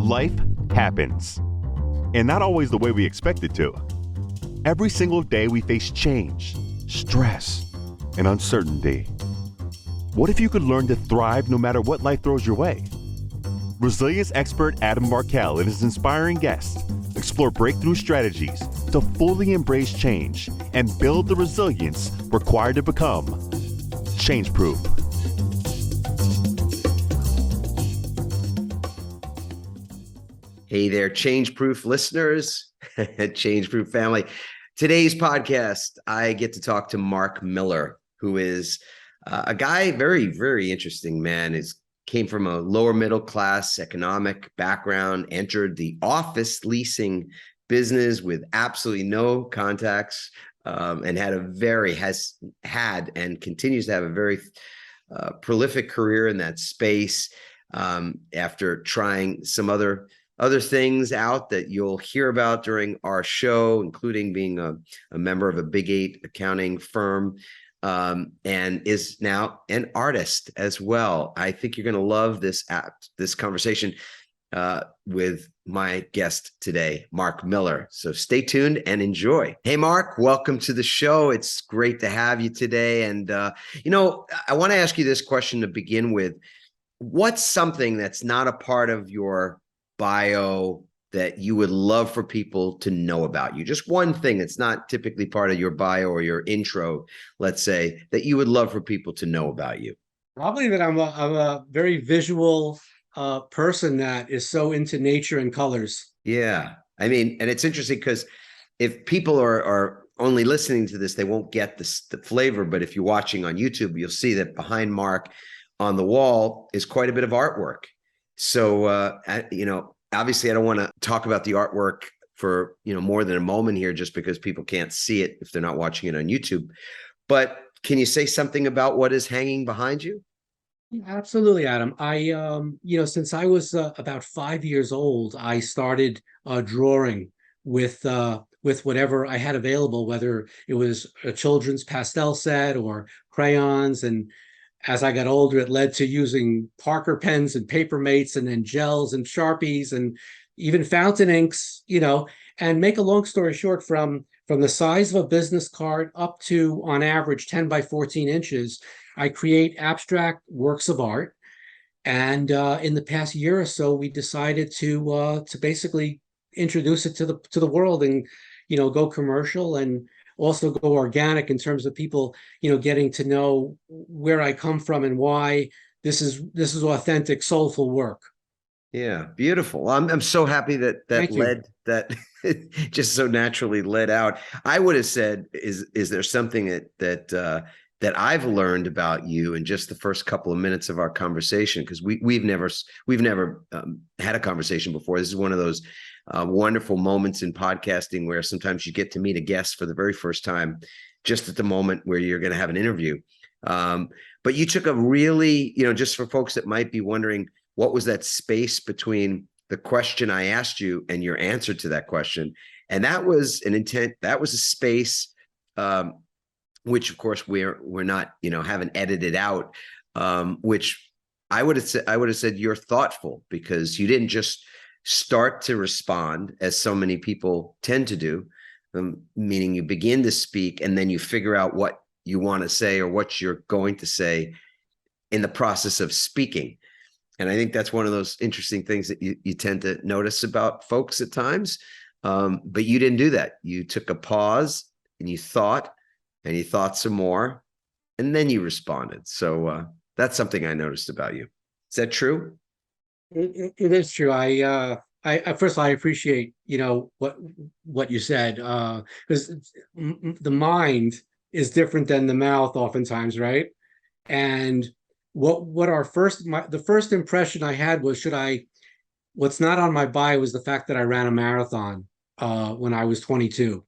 Life happens, and not always the way we expect it to. Every single day we face change, stress, and uncertainty. What if you could learn to thrive no matter what life throws your way? Resilience expert Adam Markell and his inspiring guests explore breakthrough strategies to fully embrace change and build the resilience required to become change-proof. Hey there, change-proof listeners, change-proof family. Today's podcast, I get to talk to Marc Miller, who is a guy, very, very interesting man. He came from a lower middle class economic background, entered the office leasing business with absolutely no contacts, and has had and continues to have a very prolific career in that space. After trying some other things out that you'll hear about during our show, including being a member of a Big 8 accounting firm, and is now an artist as well. I think you're going to love this conversation with my guest today, Marc Miller. So stay tuned and enjoy. Hey, Marc, welcome to the show. It's great to have you today. And, I want to ask you this question to begin with. What's something that's not a part of your bio that you would love for people to know about you? Just one thing that's not typically part of your bio or your intro, let's say, that you would love for people to know about you. Probably that I'm a very visual person that is so into nature and colors. Yeah. I mean, and it's interesting because if people are only listening to this, they won't get the flavor. But if you're watching on YouTube, you'll see that behind Marc on the wall is quite a bit of artwork. So, obviously I don't want to talk about the artwork for, more than a moment here, just because people can't see it if they're not watching it on YouTube. But can you say something about what is hanging behind you? Absolutely, Adam. I, since I was about 5 years old, I started drawing with whatever I had available, whether it was a children's pastel set or crayons. And as I got older, it led to using Parker pens and paper mates and then gels and Sharpies and even fountain inks, and make a long story short, from the size of a business card up to, on average, 10 by 14 inches, I create abstract works of art. And in the past year or so, we decided to basically introduce it to the world and, go commercial and also go organic in terms of people, getting to know where I come from and why this is authentic, soulful work. Yeah, beautiful. I'm so happy that just so naturally led out. I would have said, is there something that I've learned about you in just the first couple of minutes of our conversation? Because we've never had a conversation before. This is one of those wonderful moments in podcasting where sometimes you get to meet a guest for the very first time, just at the moment where you're going to have an interview. But you took a really, just for folks that might be wondering, what was that space between the question I asked you and your answer to that question? And that was an intent. That was a space, which of course we're not, haven't edited out, which I would have said you're thoughtful, because you didn't just start to respond as so many people tend to do, meaning you begin to speak and then you figure out what you want to say or what you're going to say in the process of speaking. And I think that's one of those interesting things that you tend to notice about folks at times. But you didn't do that. You took a pause and you thought some more, and then you responded. So that's something I noticed about you. Is that true? It is true. I first of all, I appreciate, what you said, because the mind is different than the mouth oftentimes, right? And the first impression I had was, what's not on my bio was the fact that I ran a marathon when I was 22.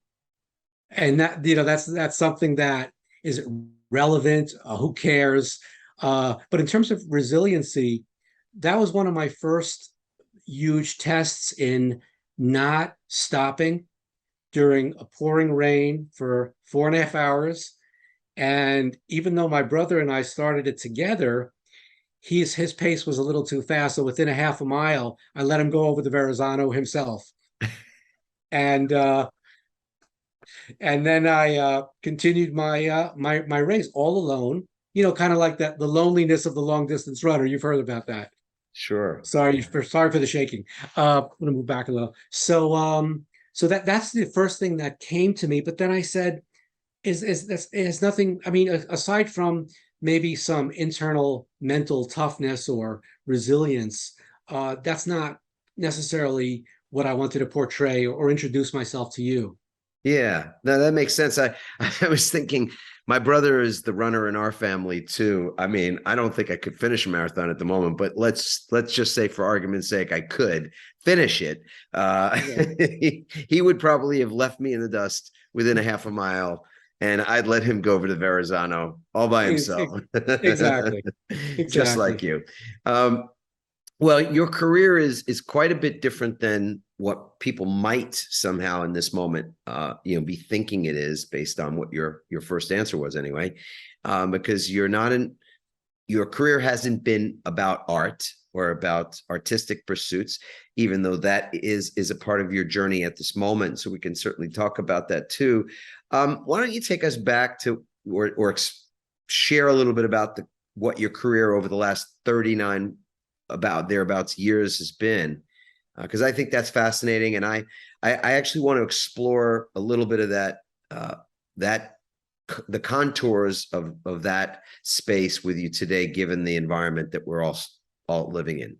And that, that's something that is relevant. Who cares? But in terms of resiliency, that was one of my first huge tests in not stopping during a pouring rain for 4.5 hours. And even though my brother and I started it together, his pace was a little too fast. So within a half a mile, I let him go over the Verrazano himself. And then I continued my race all alone. Kind of like that, the loneliness of the long distance runner. You've heard about that. Sure. Sorry for the shaking. I'm gonna move back a little. So that's the first thing that came to me. But then I said, is that's it has nothing. I mean, aside from maybe some internal mental toughness or resilience, that's not necessarily what I wanted to portray or introduce myself to you. Yeah, no, that makes sense. I was thinking my brother is the runner in our family too. I mean, I don't think I could finish a marathon at the moment, but let's just say for argument's sake, I could finish it. Yeah. He would probably have left me in the dust within a half a mile, and I'd let him go over to Verrazano all by himself. Exactly. Just Exactly. like you. Um, well, your career is quite a bit different than what people might somehow in this moment, be thinking it is based on what your first answer was anyway, because your career hasn't been about art or about artistic pursuits, even though that is a part of your journey at this moment. So we can certainly talk about that too. Why don't you take us back to or share a little bit about what your career over the last 39 about thereabouts years has been, because I think that's fascinating, and I actually want to explore a little bit of that the contours of that space with you today, given the environment that we're all living in.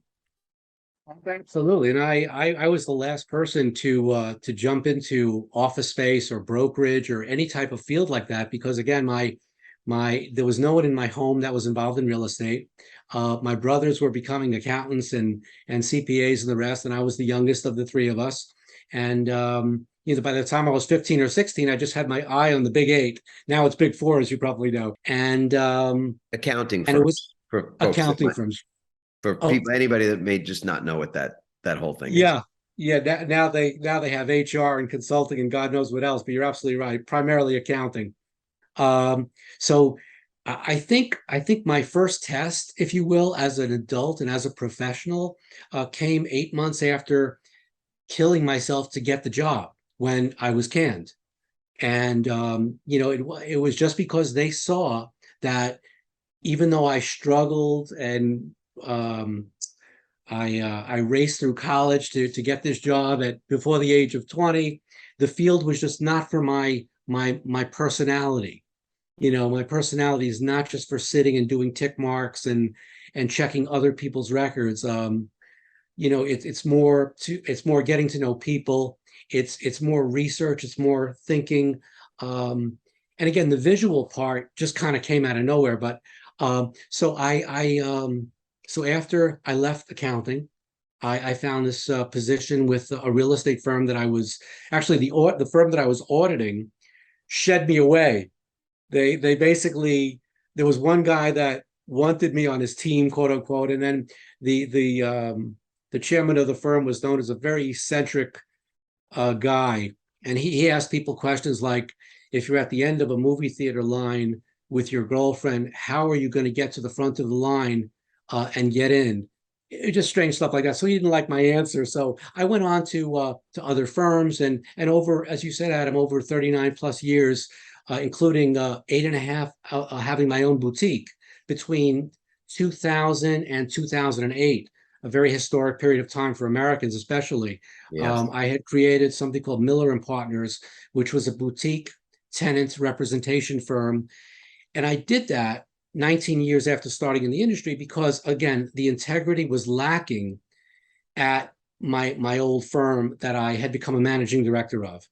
Absolutely. And I was the last person to jump into office space or brokerage or any type of field like that, because again, there was no one in my home that was involved in real estate. My brothers were becoming accountants and CPAs and the rest, and I was the youngest of the three of us. And by the time I was 15 or 16, I just had my eye on the big eight. Now it's big four, as you probably know. And Accounting it was firms for folks accounting firms. for Oh, people, anybody that may just not know what that whole thing is. yeah. Yeah. Now they have HR and consulting and God knows what else, but you're absolutely right. Primarily accounting. So I think my first test, if you will, as an adult and as a professional, came 8 months after killing myself to get the job when I was canned. And it was just because they saw that even though I struggled and I raced through college to get this job at before the age of 20, the field was just not for my personality. My personality is not just for sitting and doing tick marks and checking other people's records. It's more getting to know people. It's more research. It's more thinking. And again, the visual part just kind of came out of nowhere. But so after I left accounting, I found this position with a real estate firm that I was actually the firm that I was auditing shed me away. They basically, there was one guy that wanted me on his team, quote unquote, and then the chairman of the firm was known as a very eccentric guy, and he asked people questions like, if you're at the end of a movie theater line with your girlfriend, how are you going to get to the front of the line and get in? Just strange stuff like that. So he didn't like my answer. So I went on to other firms and over, as you said, Adam, over 39 plus years, including 8.5 having my own boutique between 2000 and 2008, a very historic period of time for Americans, especially. Yes. I had created something called Miller and Partners, which was a boutique tenant representation firm. And I did that 19 years after starting in the industry because, again, the integrity was lacking at my old firm that I had become a managing director of.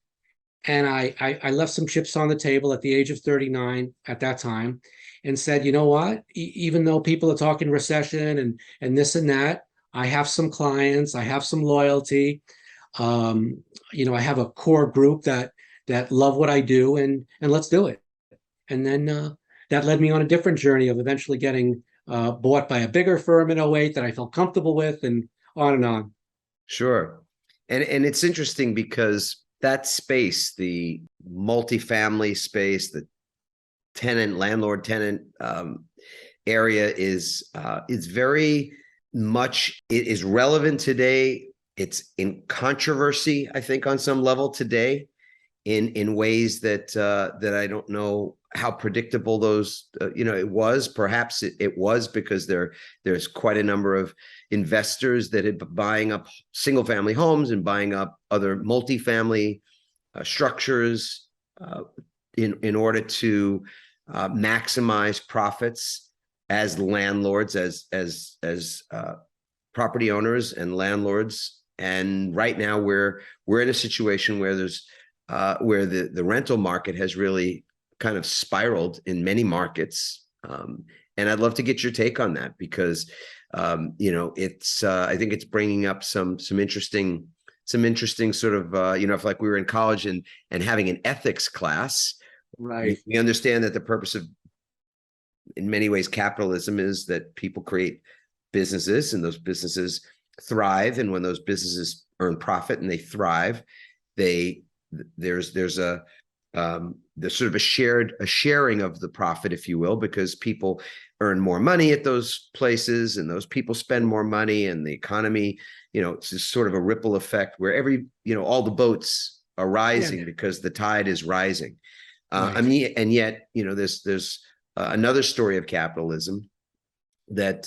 And I left some chips on the table at the age of 39 at that time and said, you know what, even though people are talking recession and this and that, I have some clients, I have some loyalty. I have a core group that love what I do, and let's do it. And then that led me on a different journey of eventually getting bought by a bigger firm in '08 that I felt comfortable with, and on and on. Sure. And it's interesting because that space, the multifamily space, the landlord tenant, area is very much, it is relevant today. It's in controversy, I think, on some level today, in ways that that I don't know how predictable those it was. Perhaps it was because there's quite a number of investors that had been buying up single family homes and buying up other multifamily structures in order to maximize profits as landlords, as property owners and landlords. And right now we're in a situation where there's where the rental market has really kind of spiraled in many markets. And I'd love to get your take on that, because it's I think it's bringing up some interesting sort of if like we were in college and having an ethics class, Right. we understand that the purpose of, in many ways, capitalism is that people create businesses and those businesses thrive, and when those businesses earn profit and they thrive, there's sort of a sharing of the profit, if you will, because people earn more money at those places and those people spend more money, and the economy, it's just sort of a ripple effect where all the boats are rising because the tide is rising. Right. I mean, and yet, there's another story of capitalism that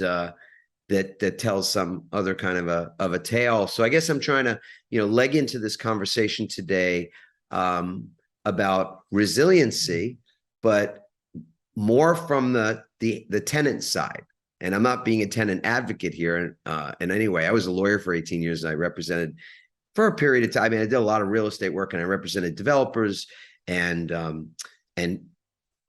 tells some other kind of a tale. So I guess I'm trying to, leg into this conversation today about resiliency, but more from the tenant side. And I'm not being a tenant advocate here in any way. I was a lawyer for 18 years, and I represented, for a period of time, I mean, I did a lot of real estate work, and I represented developers and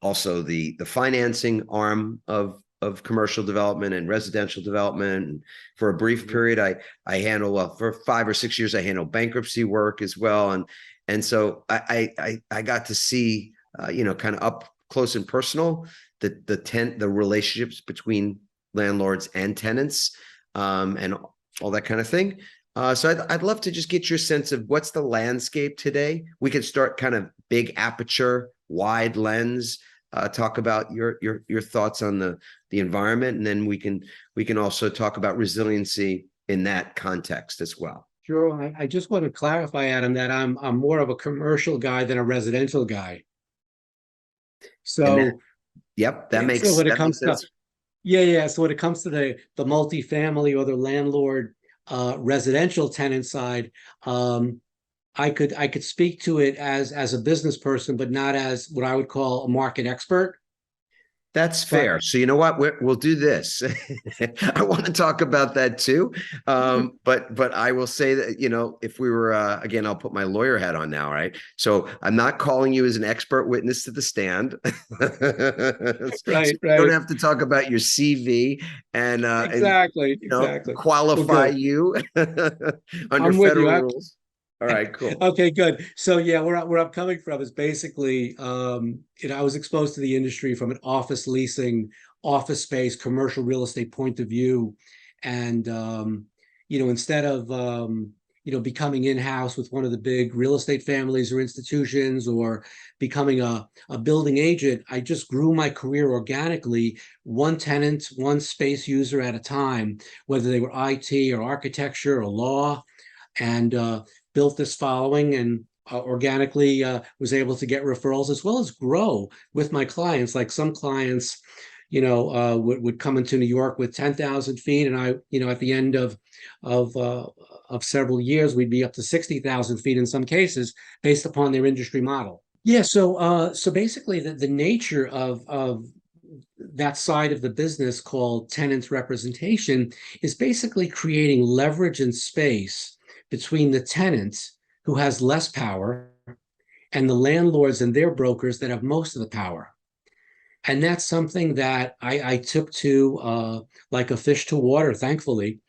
also the financing arm of commercial development and residential development. And for a brief period, I handled, for 5 or 6 years, I handled bankruptcy work as well. And so I got to see, kind of up close and personal, the relationships between landlords and tenants, and all that kind of thing. So I'd love to just get your sense of what's the landscape today. We could start kind of big aperture, wide lens, talk about your thoughts on the environment, and then we can also talk about resiliency in that context as well. Sure. I just want to clarify, Adam, that I'm more of a commercial guy than a residential guy. So that makes so when it comes sense. to so when it comes to the multifamily or the landlord residential tenant side, I could speak to it as a business person, but not as what I would call a market expert. That's fair. So you know what? We'll do this. I want to talk about that too. But I will say that, if we were, again, I'll put my lawyer hat on now, right? So I'm not calling you as an expert witness to the stand. Right. So you don't have to talk about your CV and exactly. qualify you under federal rules. All right, cool. Okay, good. So where I'm coming from is basically, I was exposed to the industry from an office leasing, office space, commercial real estate point of view. And, instead of, becoming in-house with one of the big real estate families or institutions, or becoming a building agent, I just grew my career organically, one tenant, one space user at a time, whether they were IT or architecture or law, and built this following, and organically was able to get referrals as well as grow with my clients. Like some clients, would come into New York with 10,000 feet, and I, at the end of several years, we'd be up to 60,000 feet in some cases, based upon their industry model. So basically, the nature of that side of the business, called tenants representation, is basically creating leverage and space between the tenant, who has less power, and the landlords and their brokers that have most of the power. And that's something that I took to like a fish to water, thankfully.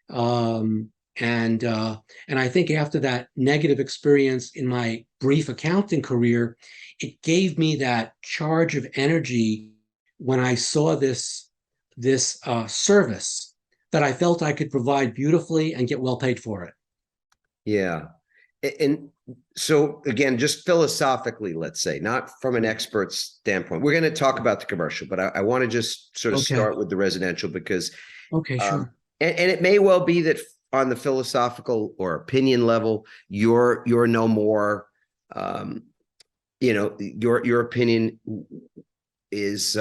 And I think after that negative experience in my brief accounting career, it gave me that charge of energy when I saw this service that I felt I could provide beautifully and get well paid for it. Yeah. And so again, just philosophically, let's say, not from an expert standpoint, we're going to talk about the commercial, but I want to just sort of Okay. start with the residential because, Okay, sure. and it may well be that on the philosophical or opinion level, you're no more, your opinion is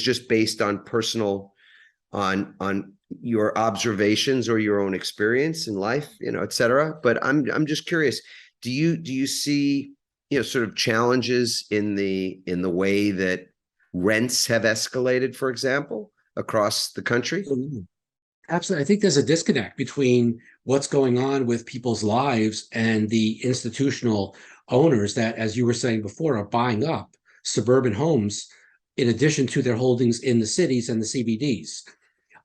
just based on personal, on your observations or your own experience in life, et cetera. But I'm just curious, do you see, sort of challenges in the way that rents have escalated, for example, across the country? Absolutely. Absolutely. I think there's a disconnect between what's going on with people's lives and the institutional owners that, as you were saying before, are buying up suburban homes in addition to their holdings in the cities and the CBDs.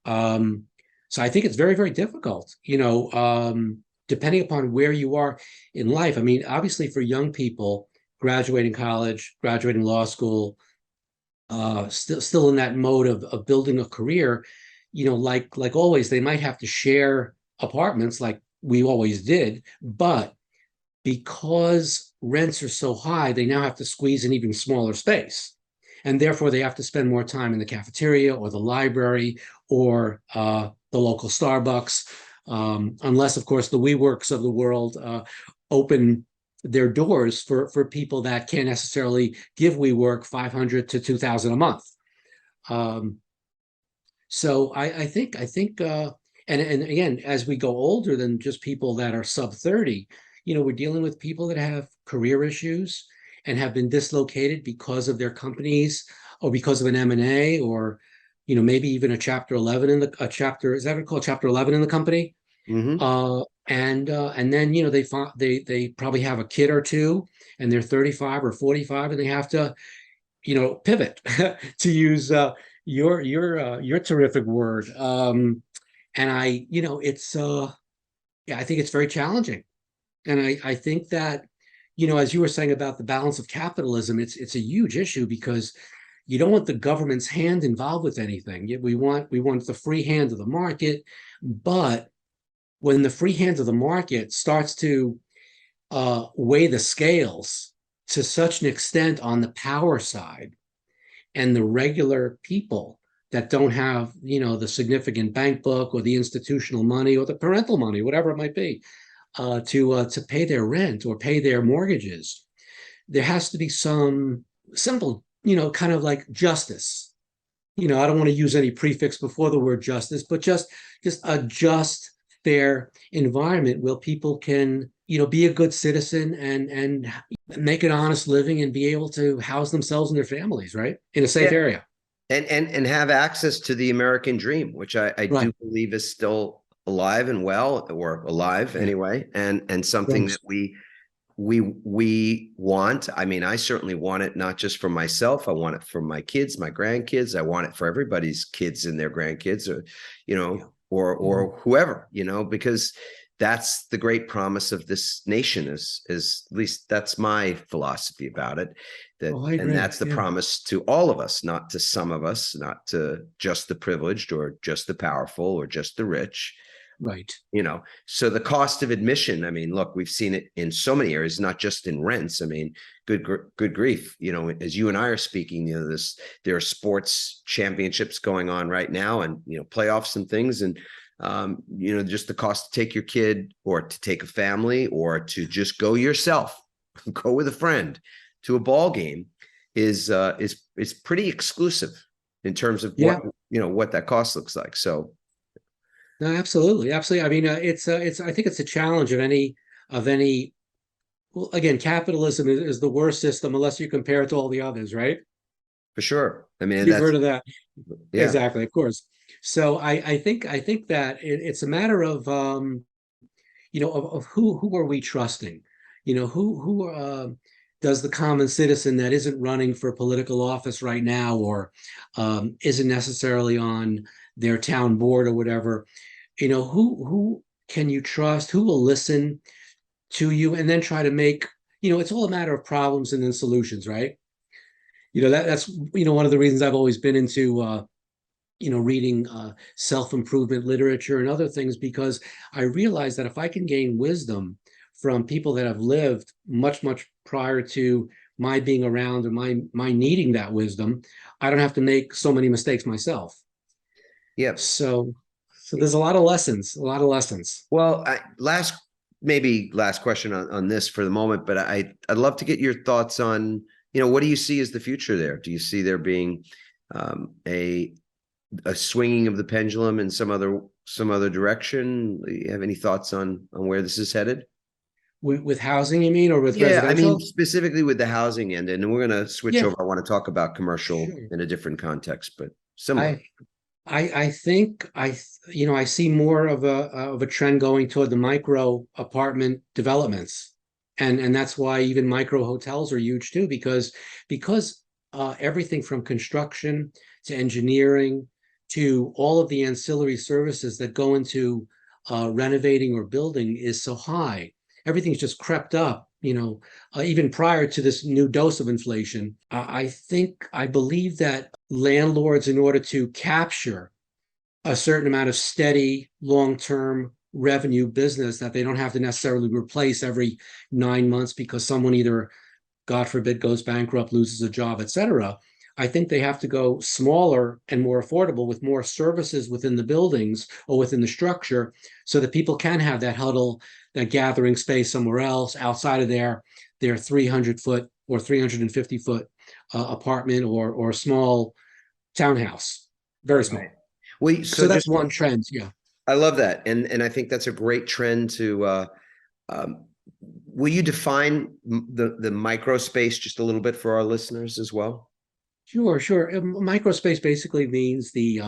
Um, so I think it's very, very difficult, depending upon where you are in life. I mean, obviously for young people, graduating college, graduating law school, still in that mode of building a career, like always, they might have to share apartments like we always did, but because rents are so high, they now have to squeeze an even smaller space. And therefore, they have to spend more time in the cafeteria or the library or the local Starbucks, unless, of course, the WeWorks of the world open their doors for people that can't necessarily give WeWork 500 to 2,000 a month. So I think and again, as we go older than just people that are sub 30, we're dealing with people that have career issues and have been dislocated because of their companies or because of an M&A or maybe even a chapter 11 in a chapter, is that what called chapter 11 in the company? Mm-hmm. And then they probably have a kid or two and they're 35 or 45 and they have to pivot to use your terrific word. And it's I think it's very challenging. And I think that, as you were saying about the balance of capitalism, it's a huge issue because you don't want the government's hand involved with anything. We want the free hand of the market, but when the free hand of the market starts to weigh the scales to such an extent on the power side, and the regular people that don't have, the significant bank book or the institutional money or the parental money, whatever it might be, to pay their rent or pay their mortgages, there has to be some simple, kind of like justice. I don't want to use any prefix before the word justice, but just a just, fair environment where people can, be a good citizen and make an honest living and be able to house themselves and their families, right, in a safe Yeah. area. And have access to the American dream, which I Right. do believe is still alive and well, or alive Yeah. anyway, and something Yes. that we want. I mean, I certainly want it, not just for myself. I want it for my kids, my grandkids. I want it for everybody's kids and their grandkids, or Yeah. or whoever, because that's the great promise of this nation, is at least that's my philosophy about it. Oh, I And agree. that's the Yeah. promise to all of us, not to some of us, not to just the privileged or just the powerful or just the rich. Right. So the cost of admission, I mean, look, we've seen it in so many areas, not just in rents. I mean, good grief, as you and I are speaking, there are sports championships going on right now, and playoffs and things, and just the cost to take your kid or to take a family or to just go yourself, go with a friend to a ball game is pretty exclusive in terms of Yeah. what that cost looks like. So No, absolutely, absolutely. I mean, it's. I think it's a challenge of any. Well, again, capitalism is the worst system unless you compare it to all the others, right? for sure, I mean, You've that's heard of that. yeah. Exactly, of course. So I think that it's a matter of of who are we trusting? Who does the common citizen that isn't running for political office right now or isn't necessarily on their town board or whatever, who can you trust? Who will listen to you and then try to make, it's all a matter of problems and then solutions, right? That's one of the reasons I've always been into reading self-improvement literature and other things, because I realize that if I can gain wisdom from people that have lived much prior to my being around or my needing that wisdom. I don't have to make so many mistakes myself. Yep. So there's a lot of lessons, a lot of lessons. Well, maybe last question on this for the moment, but I'd love to get your thoughts on, what do you see as the future there? Do you see there being a swinging of the pendulum in some other direction? Do you have any thoughts on where this is headed? With housing, you mean, or with Yeah, I mean, residential? specifically with the housing end, and we're going to switch Yeah, over. I want to talk about commercial sure. in a different context, but similar. I think I see more of a trend going toward the micro apartment developments, and that's why even micro hotels are huge too, because everything from construction to engineering to all of the ancillary services that go into renovating or building is so high. Everything's just crept up, even prior to this new dose of inflation. I believe that landlords, in order to capture a certain amount of steady, long-term revenue business that they don't have to necessarily replace every 9 months because someone either, God forbid, goes bankrupt, loses a job, etc. I think they have to go smaller and more affordable with more services within the buildings or within the structure so that people can have that huddle, that gathering space somewhere else outside of their 300-foot or 350-foot apartment or small townhouse, very small. Right. Well, So that's one trend. Yeah. I love that, and I think that's a great trend to. Will you define the micro space just a little bit for our listeners as well? Sure. Microspace basically means the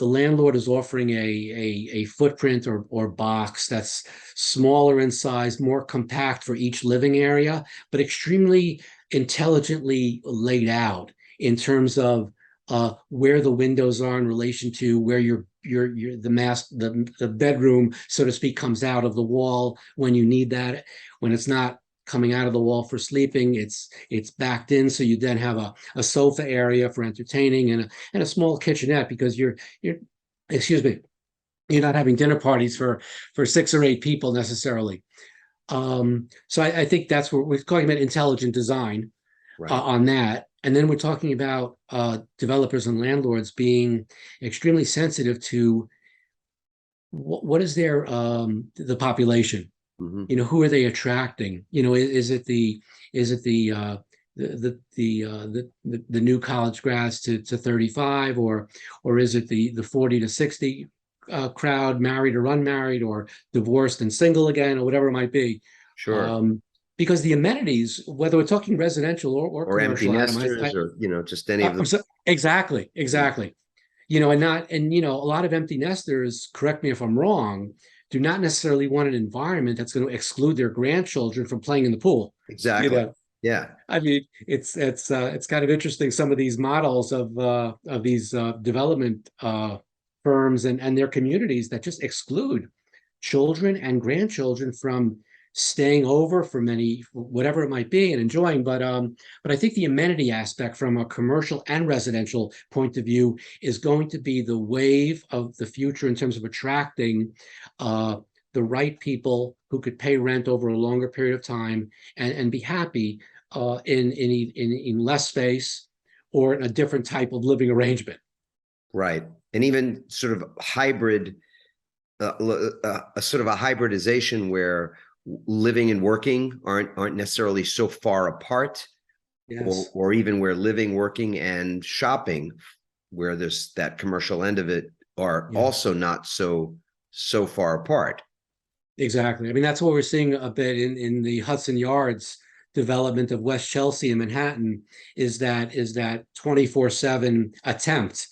landlord is offering a footprint or box that's smaller in size, more compact for each living area, but extremely intelligently laid out in terms of where the windows are in relation to where the bedroom, so to speak, comes out of the wall when you need that. When it's not coming out of the wall for sleeping, it's backed in, so you then have a sofa area for entertaining and a small kitchenette, because you're excuse me, you're not having dinner parties for 6 or 8 people necessarily. So I think that's what we're talking about, intelligent design. Right. On that. And then we're talking about developers and landlords being extremely sensitive to what is the population. Mm-hmm. Who are they attracting? Is it the new college grads to 35, or is it the 40 to 60 crowd, married or unmarried, or divorced and single again, or whatever it might be? Sure. Because the amenities, whether we're talking residential or empty commercial, Adam, nesters, or just any of them. Exactly. A lot of empty nesters, correct me if I'm wrong, do not necessarily want an environment that's going to exclude their grandchildren from playing in the pool. Exactly. Yeah. I mean, it's kind of interesting, some of these models of these development firms and their communities that just exclude children and grandchildren from staying over for whatever it might be and enjoying. But I think the amenity aspect from a commercial and residential point of view is going to be the wave of the future in terms of attracting the right people who could pay rent over a longer period of time and be happy in less space or in a different type of living arrangement. Right. And even sort of hybrid, a sort of a hybridization where living and working aren't necessarily so far apart. Yes. Or even where living, working, and shopping, where there's that commercial end of it, are also not so far apart. Exactly. I mean, that's what we're seeing a bit in the Hudson Yards development of West Chelsea in Manhattan, is that 24/7 attempt,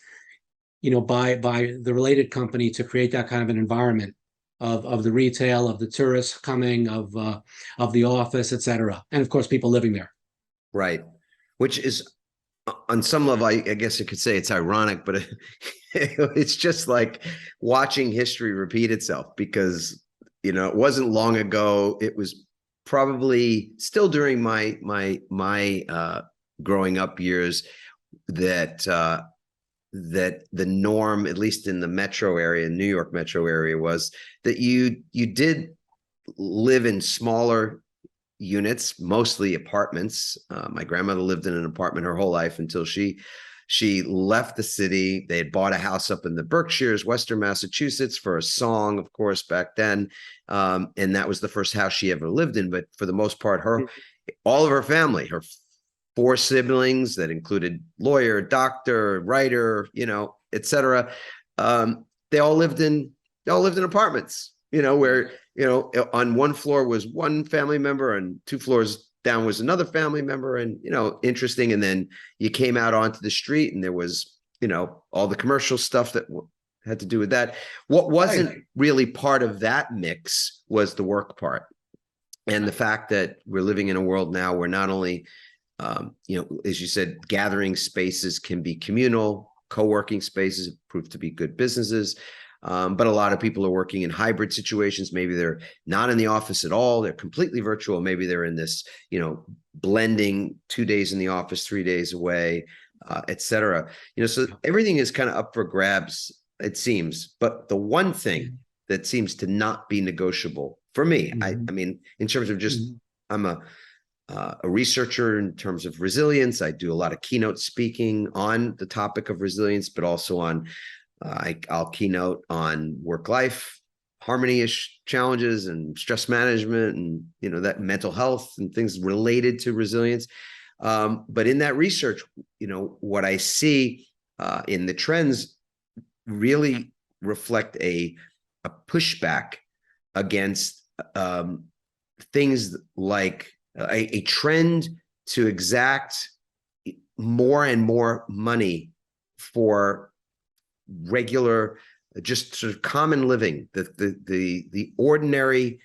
by the related company to create that kind of an environment of the retail, of the tourists coming, of the office, etc., and of course people living there. Right, which is on some level, I guess you could say it's ironic, but it's just like watching history repeat itself, because it wasn't long ago. It was probably still during my growing up years that the norm, at least in the metro area, New York metro area, was that you did live in smaller units, mostly apartments. My grandmother lived in an apartment her whole life until she left the city. They had bought a house up in the Berkshires, Western Massachusetts, for a song, of course, back then. And that was the first house she ever lived in. But for the most part, all of her family, her four siblings that included lawyer, doctor, writer, etc. They all lived in apartments, where, on one floor was one family member and two floors down was another family member, and, interesting. And then you came out onto the street and there was, all the commercial stuff that had to do with that. What wasn't really part of that mix was the work part. And the fact that we're living in a world now where not only, as you said, gathering spaces can be communal, co-working spaces prove to be good businesses. But a lot of people are working in hybrid situations. Maybe they're not in the office at all. They're completely virtual. Maybe they're in this, blending 2 days in the office, 3 days away, et cetera. So everything is kind of up for grabs, it seems. But the one thing that seems to not be negotiable for me, I mean, in terms of just, I'm a researcher in terms of resilience. I do a lot of keynote speaking on the topic of resilience, but also on I'll keynote on work-life harmony-ish challenges and stress management and, that mental health and things related to resilience. But in that research, what I see in the trends really reflect a pushback against things like a trend to exact more and more money for regular, just sort of common living, the ordinary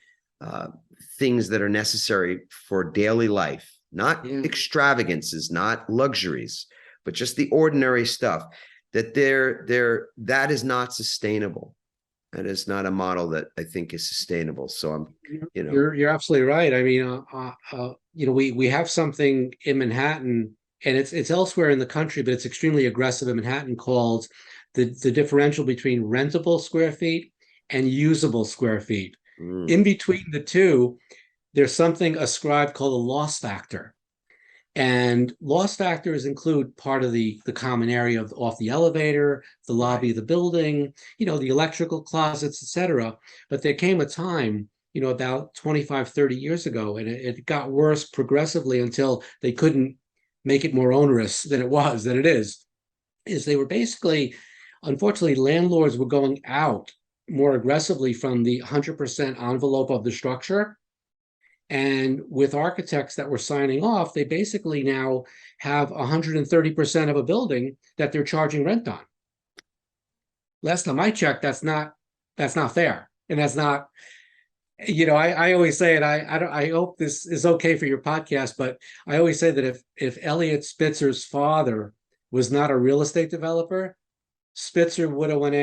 things that are necessary for daily life, not extravagances, not luxuries, but just the ordinary stuff. That is not sustainable. That is not a model that I think is sustainable. So you're absolutely right. I mean, we have something in Manhattan, and it's elsewhere in the country, but it's extremely aggressive in Manhattan, called the differential between rentable square feet and usable square feet. In between the two, there's something ascribed called a loss factor. And loss factors include part of the common area off the elevator, the lobby of the building, the electrical closets, etc. But there came a time, about 25, 30 years ago, and it got worse progressively until they couldn't make it more onerous than it is they were basically, unfortunately, landlords were going out more aggressively from the 100% envelope of the structure. And with architects that were signing off, they basically now have 130% of a building that they're charging rent on. Last time I checked, that's not fair. And that's not, I always say it, I hope this is okay for your podcast, but I always say that if Elliot Spitzer's father was not a real estate developer, Spitzer would have went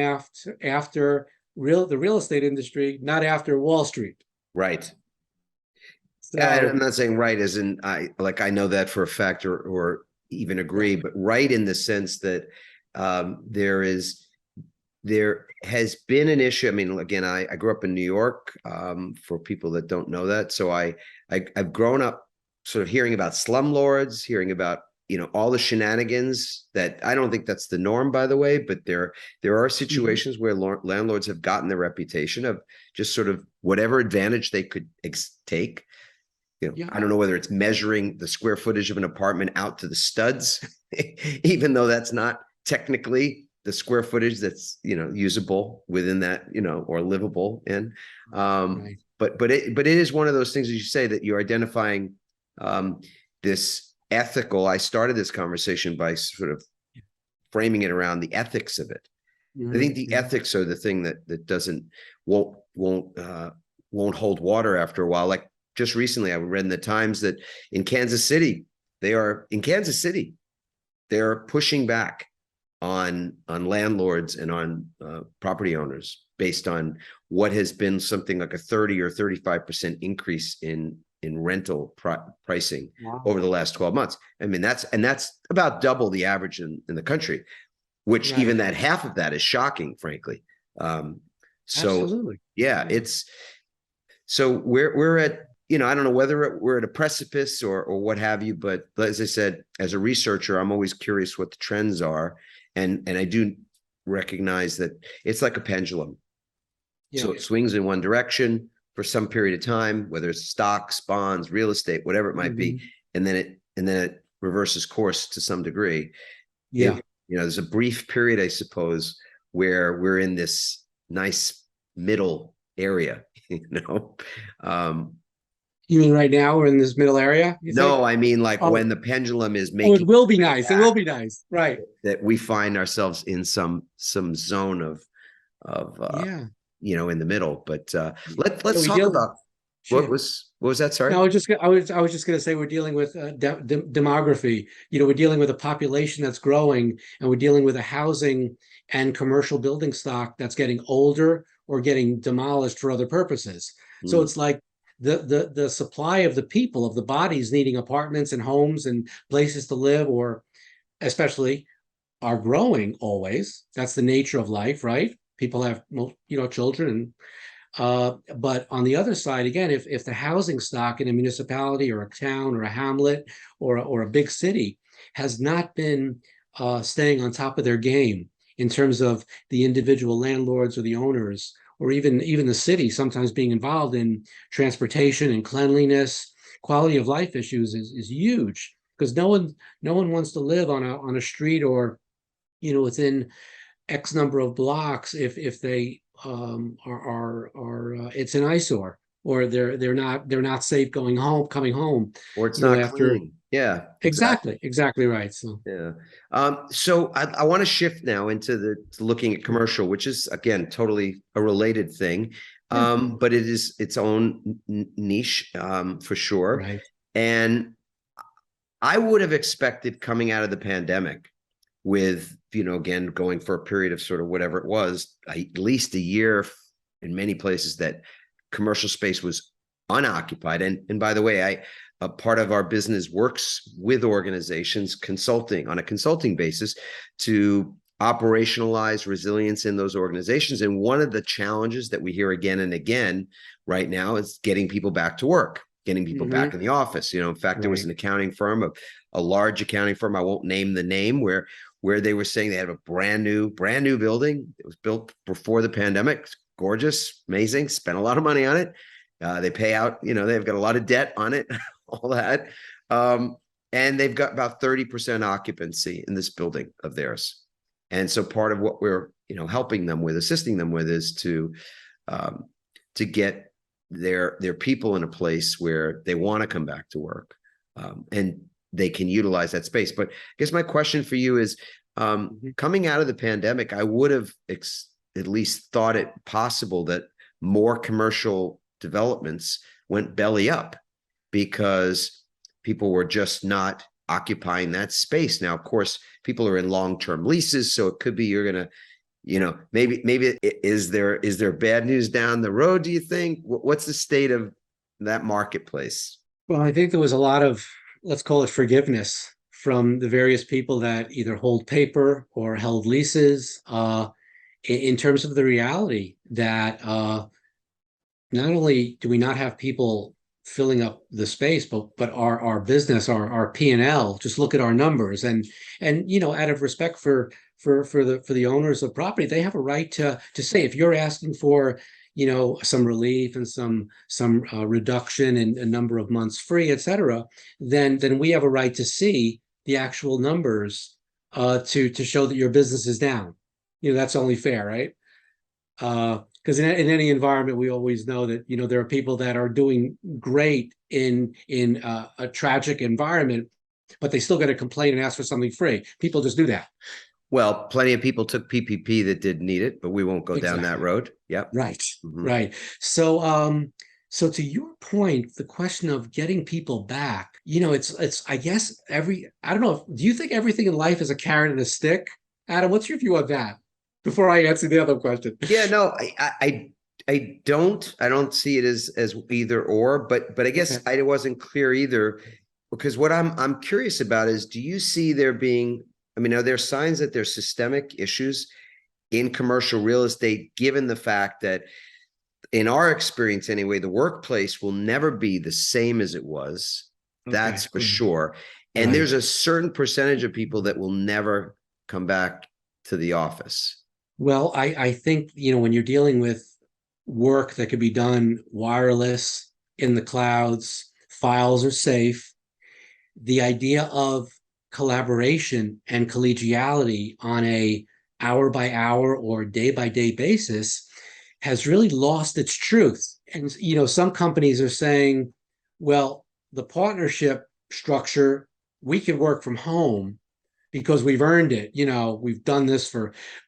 after the real estate industry, not after Wall Street. Right. So, I'm not saying right as in I know that for a fact or even agree, but right in the sense that there has been an issue. I mean, again, I grew up in New York, for people that don't know that. So I've grown up sort of hearing about slumlords, hearing about, all the shenanigans that I don't think that's the norm, by the way, but there are situations where landlords have gotten the reputation of just sort of whatever advantage they could take. I don't know whether it's measuring the square footage of an apartment out to the studs, even though that's not technically the square footage that's, usable within that, or livable in. Right. But it is one of those things, as you say, that you're identifying this ethical. I started this conversation by sort of framing it around the ethics of it. I think the ethics are the thing that won't hold water after a while. Like just recently, I read in the Times that in Kansas City, they're pushing back on landlords and on property owners based on what has been something like a 30 or 35% increase in rental pricing over the last 12 months. I mean, that's about double the average in the country, which even that half of that is shocking, frankly. So absolutely. Yeah, So we're at, I don't know whether we're at a precipice or what have you, but as I said, as a researcher, I'm always curious what the trends are. And I do recognize that it's like a pendulum. Yeah. So it swings in one direction for some period of time, whether it's stocks, bonds, real estate, whatever it might be, and then it reverses course to some degree. Yeah. There's a brief period, I suppose, where we're in this nice middle area, You mean right now we're in this middle area? No, I mean like when the pendulum is making. Oh, it will be nice. It will be nice, right? That we find ourselves in some zone of in the middle. But let's talk about what was that? Sorry. No, I was just going to say we're dealing with demography. We're dealing with a population that's growing, and we're dealing with a housing and commercial building stock that's getting older or getting demolished for other purposes. So it's like the supply of the people, of the bodies needing apartments and homes and places to live, or especially, are growing always. That's the nature of life, right? People have children. But on the other side, again, if the housing stock in a municipality or a town or a hamlet or a big city has not been staying on top of their game in terms of the individual landlords or the owners, or even the city sometimes being involved in transportation and cleanliness, quality of life issues is huge, because no one wants to live on a street or within X number of blocks if they are it's an eyesore, or they're not safe coming home, or it's not clean. Yeah, exactly right. So so I want to shift now into looking at commercial, which is again totally a related thing, but it is its own niche for sure. Right. And I would have expected, coming out of the pandemic, with again going for a period of sort of whatever it was, at least a year in many places, that commercial space was unoccupied. And by the way, a part of our business works with organizations on a consulting basis to operationalize resilience in those organizations. And one of the challenges that we hear again and again right now is getting people back to work, getting people back in the office. In fact, there was an accounting firm, a large accounting firm, I won't name the name, where they were saying they have a brand new building. It was built before the pandemic. It's gorgeous, amazing, spent a lot of money on it. They pay out, they've got a lot of debt on it, all that. And they've got about 30% occupancy in this building of theirs. And so part of what we're, helping them with, assisting them with, is to get their people in a place where they want to come back to work, and they can utilize that space. But I guess my question for you is, coming out of the pandemic, I would have at least thought it possible that more commercial developments went belly up because people were just not occupying that space. Now, of course, people are in long-term leases, so it could be you're going to, maybe is there bad news down the road, do you think? What's the state of that marketplace? Well, I think there was a lot of, let's call it, forgiveness from the various people that either hold paper or held leases, in terms of the reality that not only do we not have people filling up the space, but our business, our P&L, just look at our numbers, and out of respect for the owners of property, they have a right to say, if you're asking for some relief and some reduction in a number of months free, et cetera, then we have a right to see the actual numbers to show that your business is down. That's only fair, right? Because in any environment, we always know that there are people that are doing great in a tragic environment, but they still got to complain and ask for something free. People just do that. Well, plenty of people took PPP that didn't need it, but we won't go down that road. Yep. Right. Right. So, so to your point, the question of getting people back, it's I guess I don't know. Do you think everything in life is a carrot and a stick? Adam, what's your view on that? Before I answer the other question. Yeah, no, I don't see it as either or, but I guess I wasn't clear either, because what I'm curious about is, do you see there being, are there signs that there's systemic issues in commercial real estate, given the fact that in our experience anyway, the workplace will never be the same as it was. That's for sure. And Right. there's a certain percentage of people that will never come back to the office. Well, I think, when you're dealing with work that could be done wireless in the clouds, files are safe. The idea of collaboration and collegiality on a hour by hour or day by day basis has really lost its truth. And, some companies are saying, well, the partnership structure, we can work from home because we've earned it. We've done this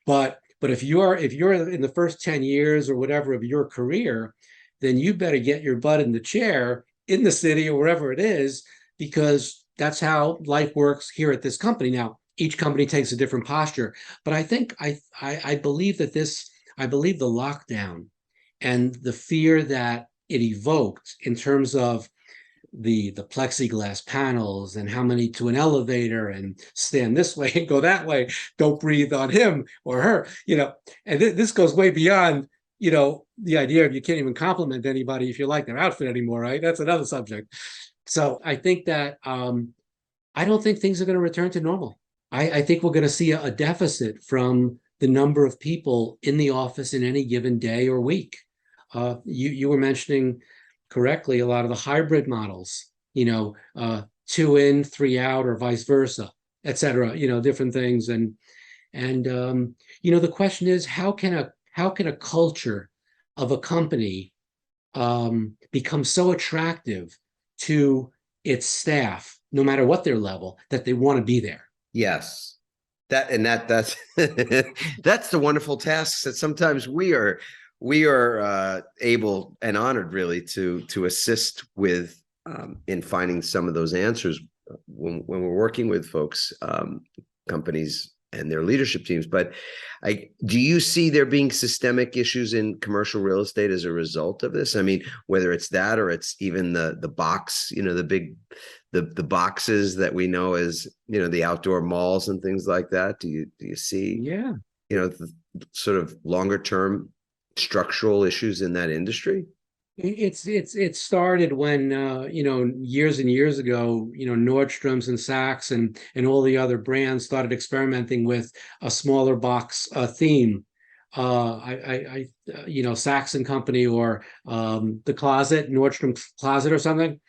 but if you're in the first 10 years or whatever of your career, then you better get your butt in the chair in the city or wherever it is, because that's how life works here at this company. Now, each company takes a different posture, but I think I believe I believe the lockdown and the fear that it evoked in terms of the plexiglass panels and how many to an elevator and stand this way and go that way, don't breathe on him or her, and this goes way beyond the idea of you can't even compliment anybody if you like their outfit anymore, right? That's another subject. So I think that I don't think things are going to return to normal. I think we're going to see a deficit from the number of people in the office in any given day or week. You were mentioning correctly a lot of the hybrid models, 2 in, 3 out, or vice versa, et cetera, different things. And the question is, how can a culture of a company become so attractive to its staff, no matter what their level, that they want to be there? Yes. That's that's the wonderful tasks that sometimes we are able and honored really to assist with in finding some of those answers when we're working with folks, companies and their leadership teams. But do you see there being systemic issues in commercial real estate as a result of this? I mean, whether it's that or it's even the box, the boxes that we know as, the outdoor malls and things like that. Do you see, the sort of longer term structural issues in that industry? It started when years and years ago, Nordstrom's and Saks and all the other brands started experimenting with a smaller box theme. Saks and Company, or the Closet, Nordstrom Closet or something.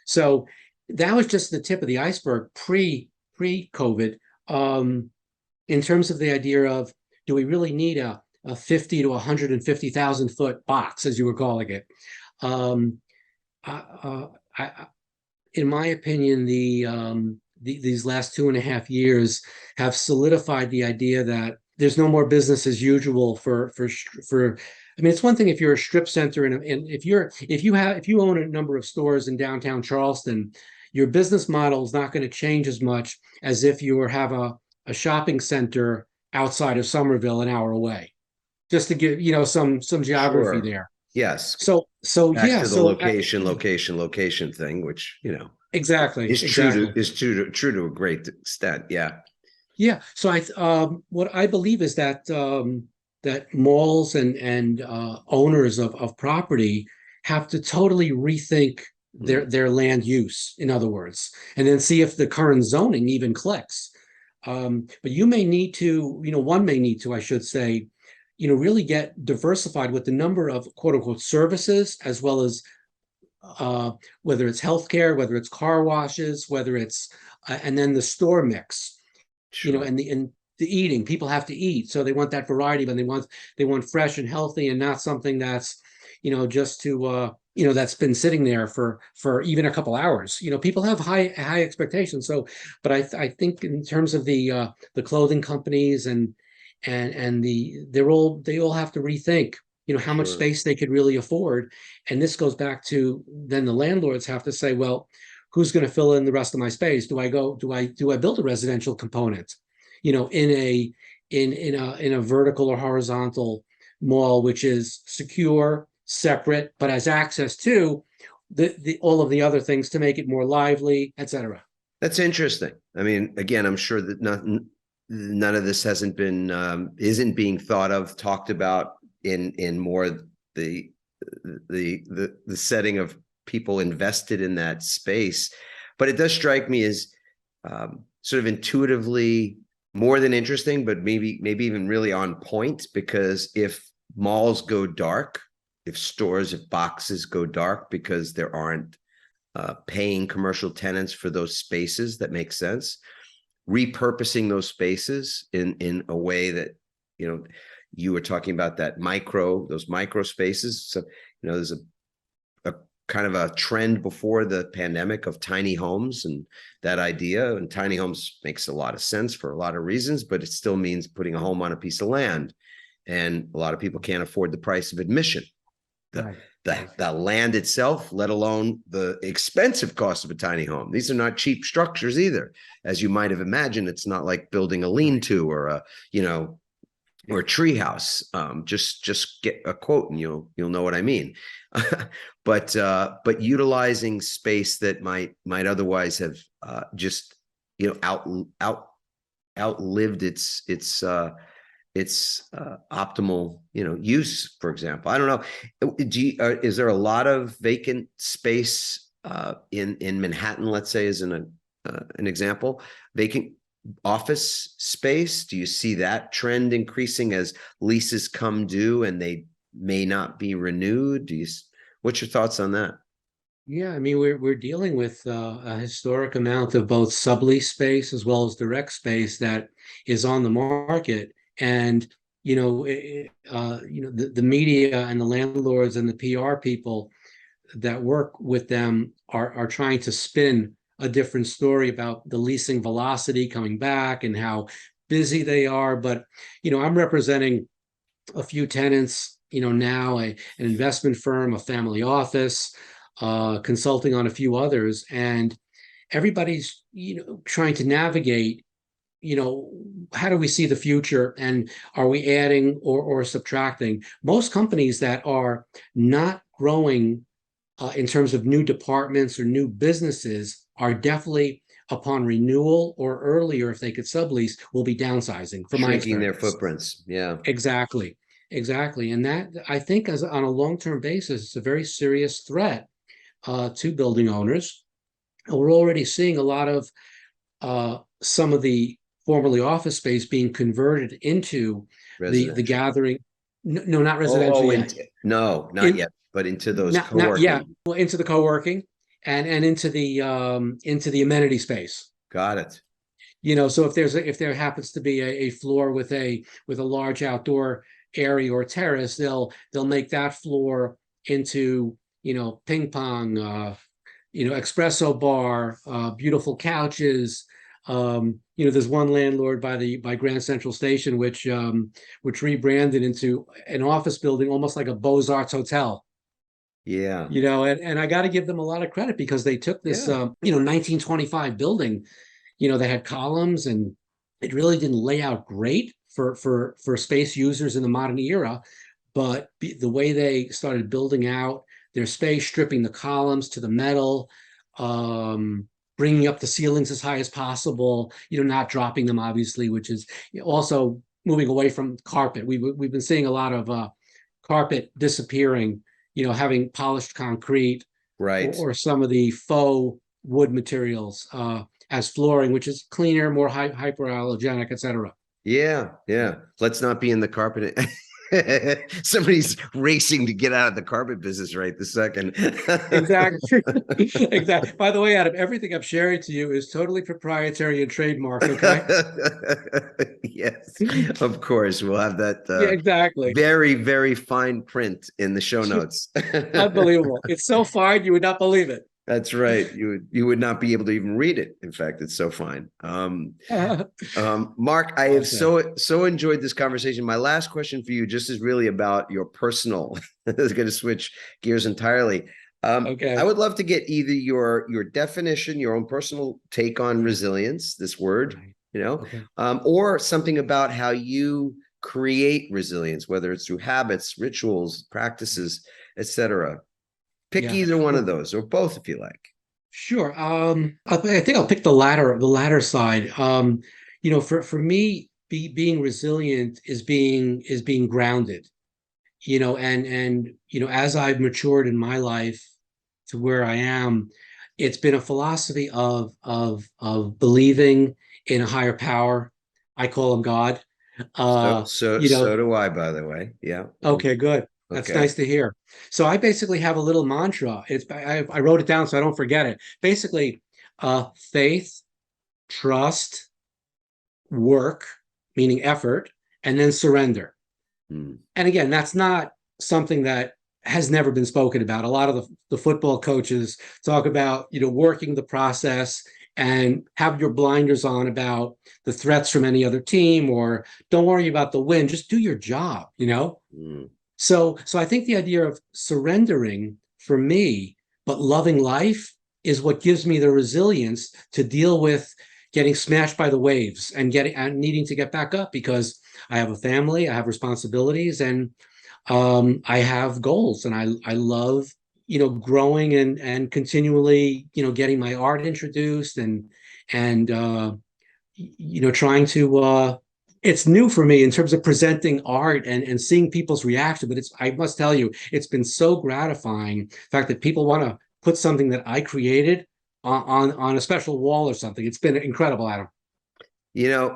So that was just the tip of the iceberg pre-COVID. In terms of the idea of, do we really need a 50 to 150,000 foot box, as you were calling it? In my opinion, these last 2.5 years have solidified the idea that there's no more business as usual for. I mean, it's one thing if you're a strip center and if you own a number of stores in downtown Charleston, your business model is not going to change as much as if you have a shopping center outside of Somerville, an hour away, just to give some geography there. Yes. So back to the location thing, which exactly is true to a great extent. Yeah. So what I believe is that that malls and owners of property have to totally rethink their land use, in other words, and then see if the current zoning even clicks. But you may need to, one may need to, I should say, really get diversified with the number of quote unquote services, as well as whether it's healthcare, whether it's car washes, whether it's and then the store mix, sure. And the eating. People have to eat, so they want that variety, but they want fresh and healthy, and not something that's just to that's been sitting there for even a couple hours. People have high expectations. So, but I think in terms of the clothing companies and they all have to rethink how much space they could really afford. And this goes back to then the landlords have to say, well, who's going to fill in the rest of my space? Do I build a residential component in a vertical or horizontal mall, which is secure, separate, but has access to the all of the other things to make it more lively, etc. That's interesting. I mean, again, I'm sure that none of this isn't being talked about in more the the setting of people invested in that space. But it does strike me as sort of intuitively more than interesting, but maybe even really on point, because if malls go dark, if boxes go dark because there aren't paying commercial tenants for those spaces that make sense, repurposing those spaces in a way that, you were talking about those micro spaces. So, there's a kind of a trend before the pandemic of tiny homes, and that idea, and tiny homes makes a lot of sense for a lot of reasons, but it still means putting a home on a piece of land. And a lot of people can't afford the price of admission. The land itself, let alone the expensive cost of a tiny home. These are not cheap structures either. As you might have imagined, it's not like building a lean-to or a tree house. Just get a quote and you'll know what I mean. But utilizing space that might otherwise have just outlived its optimal use. For example, I don't know, is there a lot of vacant space in Manhattan, let's say, as an example, vacant office space? Do you see that trend increasing as leases come due and they may not be renewed? What's your thoughts on that? Yeah, I mean, we're dealing with a historic amount of both sublease space as well as direct space that is on the market. And the media and the landlords and the PR people that work with them are trying to spin a different story about the leasing velocity coming back and how busy they are. But I'm representing a few tenants now, an investment firm, a family office, consulting on a few others, and everybody's trying to navigate how do we see the future, and are we adding or subtracting? Most companies that are not growing in terms of new departments or new businesses are definitely, upon renewal or earlier, if they could sublease, will be downsizing, from my experience. Shrinking their footprints. Yeah, exactly. And that, I think, as on a long-term basis, it's a very serious threat to building owners. And we're already seeing a lot of some of the formerly office space being converted into the gathering. No, not residential yet. No, not yet, but into those co-working. Well, into the co-working and into the amenity space. Got it. So if there happens to be a floor with a large outdoor area or terrace, they'll make that floor into ping pong, espresso bar, beautiful couches. There's one landlord by Grand Central Station which rebranded into an office building, almost like a Beaux-Arts hotel. Yeah. And I got to give them a lot of credit, because they took this 1925 building, that had columns, and it really didn't lay out great for space users in the modern era. But the way they started building out their space, stripping the columns to the metal, bringing up the ceilings as high as possible, not dropping them, obviously, which is also moving away from carpet. We've been seeing a lot of carpet disappearing, having polished concrete, right, or some of the faux wood materials as flooring, which is cleaner, more hyperallergenic, etc. Yeah. Let's not be in the carpet. Somebody's racing to get out of the carpet business right this second. Exactly. By the way, Adam, everything I'm sharing to you is totally proprietary and trademarked. Okay. Yes, of course. We'll have that. Yeah, exactly. Very, very fine print in the show notes. Unbelievable. It's so fine, you would not believe it. That's right. You would not be able to even read it. In fact, it's so fine. Marc, I have so enjoyed this conversation. My last question for you just is really about your personal. I'm going to switch gears entirely. Okay. I would love to get either your definition, your own personal take on resilience, this word, or something about how you create resilience, whether it's through habits, rituals, practices, etc. Pick either one of those, or both if you like. Sure. I think I'll pick the latter side. For me, being resilient is being grounded. as I've matured in my life to where I am, it's been a philosophy of believing in a higher power. I call him God. So Uh, so you know, so do I, by the way. Yeah. okay, good. That's Okay. nice to hear. So I basically have a little mantra. I wrote it down so I don't forget it. Basically, faith, trust, work, meaning effort, and then surrender. Hmm. And again, that's not something that has never been spoken about. A lot of the football coaches talk about, working the process and have your blinders on about the threats from any other team, or don't worry about the win, just do your job. Hmm. So I think the idea of surrendering for me, but loving life is what gives me the resilience to deal with getting smashed by the waves and getting and needing to get back up because I have a family, I have responsibilities, and I have goals, and I love growing and continually getting my art introduced and trying to it's new for me in terms of presenting art and seeing people's reaction, but I must tell you, it's been so gratifying. The fact that people want to put something that I created on a special wall or something. It's been incredible, Adam.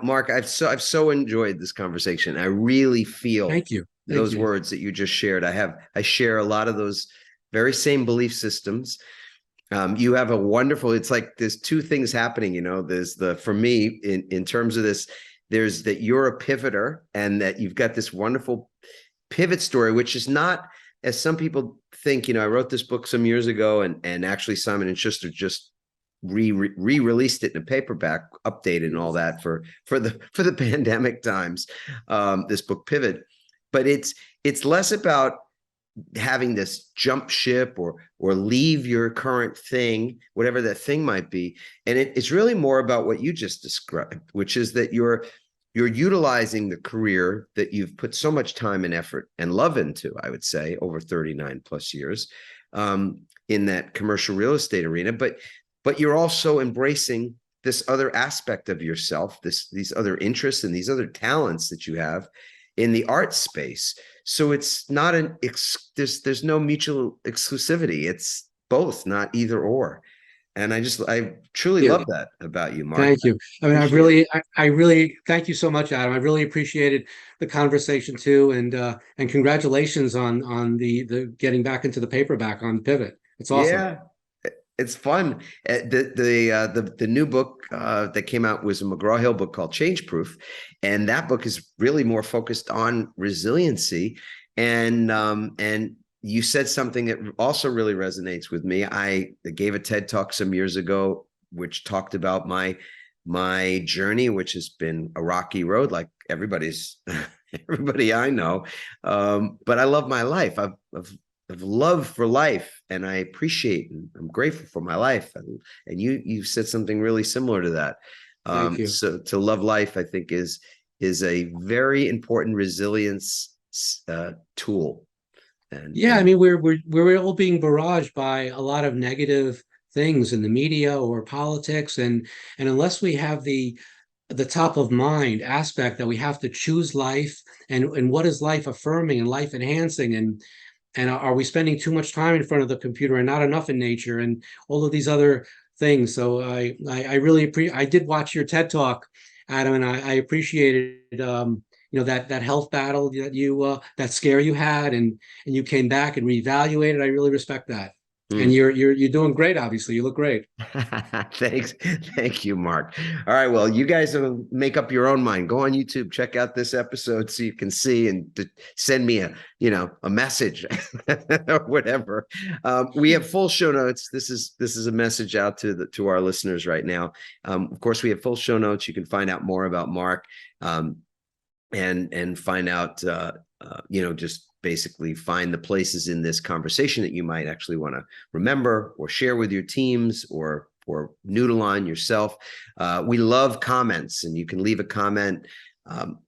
Marc, I've so enjoyed this conversation. I really feel Thank you. Thank those you. words that you just shared. I share a lot of those very same belief systems. You have a wonderful, it's like there's two things happening, there's for me in terms of this, there's that you're a pivoter and that you've got this wonderful pivot story, which is not, as some people think, I wrote this book some years ago and actually Simon and Schuster just re-released it in a paperback, updated and all that for the pandemic times, this book Pivot. But it's less about having this jump ship or leave your current thing, whatever that thing might be. And it's really more about what you just described, which is that you're utilizing the career that you've put so much time and effort and love into, I would say, over 39 plus years, in that commercial real estate arena. But you're also embracing this other aspect of yourself, these other interests and these other talents that you have in the art space. So it's not there's no mutual exclusivity. It's both, not either or. And I truly Yeah. love that about you, Marc. Thank you. I mean, I really thank you so much, Adam. I really appreciated the conversation too, and congratulations on the getting back into the paperback on Pivot. It's awesome. Yeah, it's fun. The new book that came out was a McGraw-Hill book called Change Proof, and that book is really more focused on resiliency. And you said something that also really resonates with me. I gave a TED Talk some years ago, which talked about my journey, which has been a rocky road, like everybody I know. But I love my life. I've of love for life, and I appreciate and I'm grateful for my life. And you said something really similar to that. Thank you. So to love life, I think is a very important resilience tool. Yeah, I And mean, we're all being barraged by a lot of negative things in the media or politics, and unless we have the top of mind aspect that we have to choose life and what is life affirming and life enhancing, and are we spending too much time in front of the computer and not enough in nature and all of these other things. So I really I did watch your TED Talk, Adam, and I appreciated that health battle that that scare you had, and you came back and reevaluated. I really respect that. And mm. you're doing great, obviously. You look great. Thanks. Thank you, Marc. All right. Well, you guys will make up your own mind. Go on YouTube, check out this episode so you can see and send me a message or whatever. We have full show notes. This is a message out to our listeners right now. Of course, we have full show notes. You can find out more about Marc, and find out, just basically find the places in this conversation that you might actually want to remember or share with your teams or noodle on yourself. We love comments, and you can leave a comment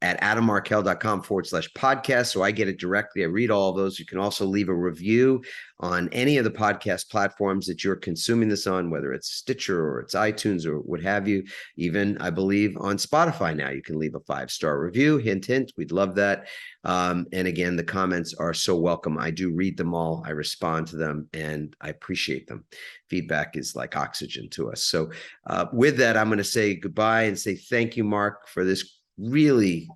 at adammarkel.com/podcast. So I get it directly. I read all of those. You can also leave a review on any of the podcast platforms that you're consuming this on, whether it's Stitcher or it's iTunes or what have you. Even, I believe, on Spotify now, you can leave a 5-star review. Hint, hint. We'd love that. And again, the comments are so welcome. I do read them all. I respond to them, and I appreciate them. Feedback is like oxygen to us. So with that, I'm going to say goodbye and say thank you, Marc, for this really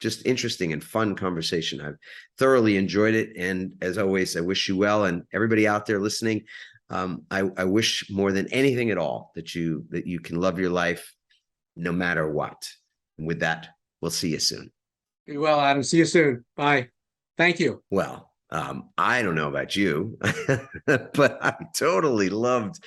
just interesting and fun conversation. I've thoroughly enjoyed it. And as always, I wish you well. And everybody out there listening, I wish more than anything at all that you can love your life no matter what. And with that, we'll see you soon. Be well, Adam. See you soon. Bye. Thank you. Well, I don't know about you, but I totally loved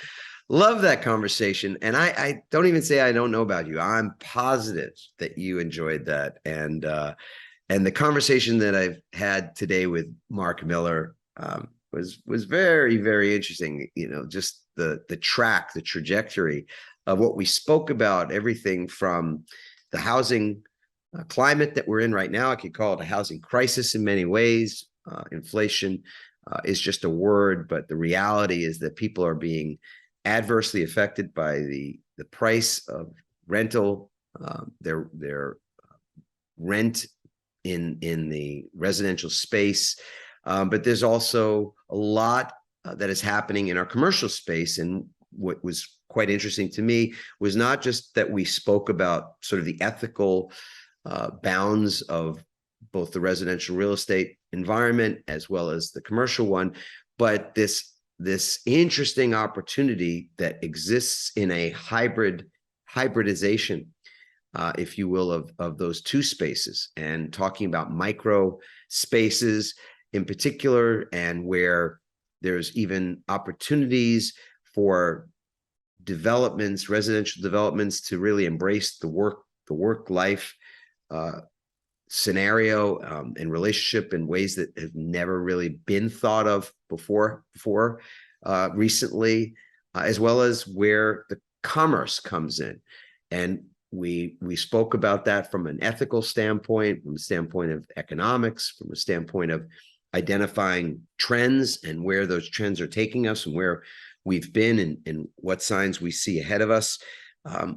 that conversation. And I don't even say I don't know about you. I'm positive that you enjoyed that. And the conversation that I've had today with Marc Miller was very, very interesting. You know, just the trajectory of what we spoke about, everything from the housing climate that we're in right now. I could call it a housing crisis in many ways. Inflation is just a word, but the reality is that people are being adversely affected by the price of rental, their rent in the residential space. But there's also a lot that is happening in our commercial space. And what was quite interesting to me was not just that we spoke about sort of the ethical bounds of both the residential real estate environment as well as the commercial one, but this interesting opportunity that exists in a hybridization, if you will, of those two spaces, and talking about micro spaces in particular, and where there's even opportunities for developments, residential developments, to really embrace the work life scenario and relationship in ways that have never really been thought of before recently, as well as where the commerce comes in. And we spoke about that from an ethical standpoint, from a standpoint of economics, from a standpoint of identifying trends and where those trends are taking us and where we've been and what signs we see ahead of us.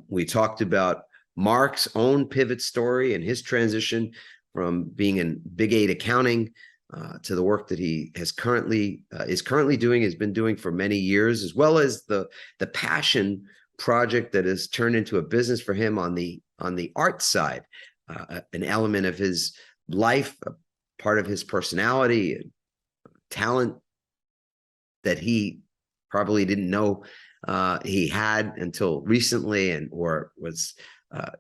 We talked about Marc's own pivot story and his transition from being in Big 8 accounting to the work that he has is currently doing, has been doing for many years, as well as the passion project that has turned into a business for him on the art side, an element of his life, a part of his personality, talent that he probably didn't know he had until recently, or was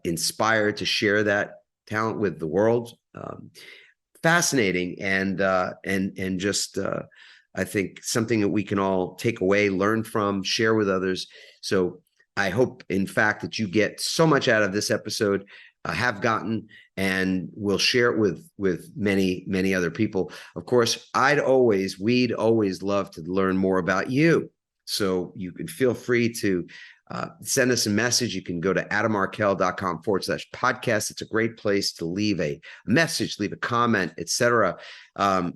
inspired to share that talent with the world. Fascinating and just I think something that we can all take away, learn from, share with others. So I hope, in fact, that you get so much out of this episode, have gotten, and will share it with many other people. Of course, we'd always love to learn more about you. So you can feel free to send us a message. You can go to adammarkel.com/podcast. It's a great place to leave a message, leave a comment, etc. You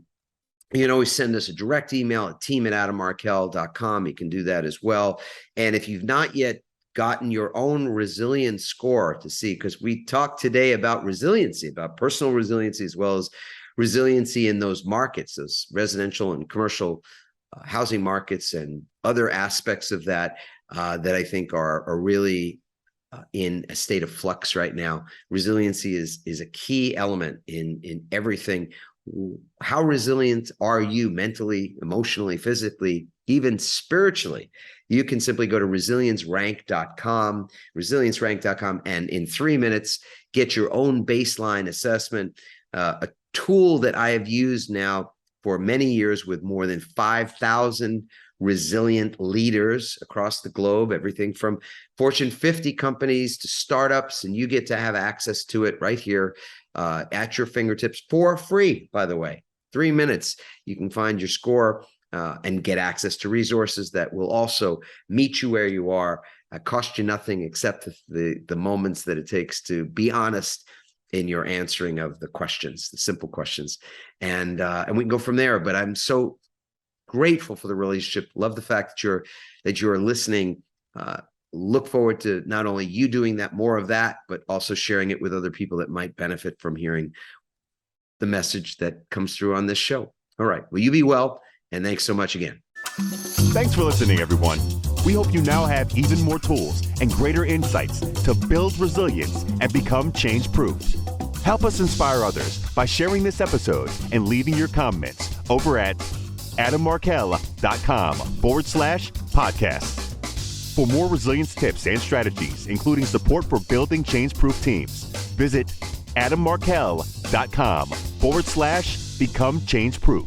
can always send us a direct email at team@adammarkel.com. You can do that as well. And if you've not yet gotten your own resilience score to see, because we talked today about resiliency, about personal resiliency, as well as resiliency in those markets, those residential and commercial housing markets, and other aspects of that that I think are really in a state of flux right now. Resiliency is a key element in everything. How resilient are you mentally, emotionally, physically, even spiritually? You can simply go to resiliencerank.com, and in 3 minutes, get your own baseline assessment, a tool that I have used now for many years with more than 5,000 resilient leaders across the globe, everything from Fortune 50 companies to startups, and you get to have access to it right here at your fingertips for free, by the way. 3 minutes, you can find your score and get access to resources that will also meet you where you are, cost you nothing except the moments that it takes to be honest in your answering of the questions, the simple questions, and we can go from there. But I'm so grateful for the relationship. Love the fact that you're listening. Look forward to not only you doing that, more of that, but also sharing it with other people that might benefit from hearing the message that comes through on this show. All right. Well, you be well. And thanks so much again. Thanks for listening, everyone. We hope you now have even more tools and greater insights to build resilience and become change-proof. Help us inspire others by sharing this episode and leaving your comments over at adammarkell.com/podcast. For more resilience tips and strategies, including support for building change-proof teams, visit adammarkell.com/become change-proof.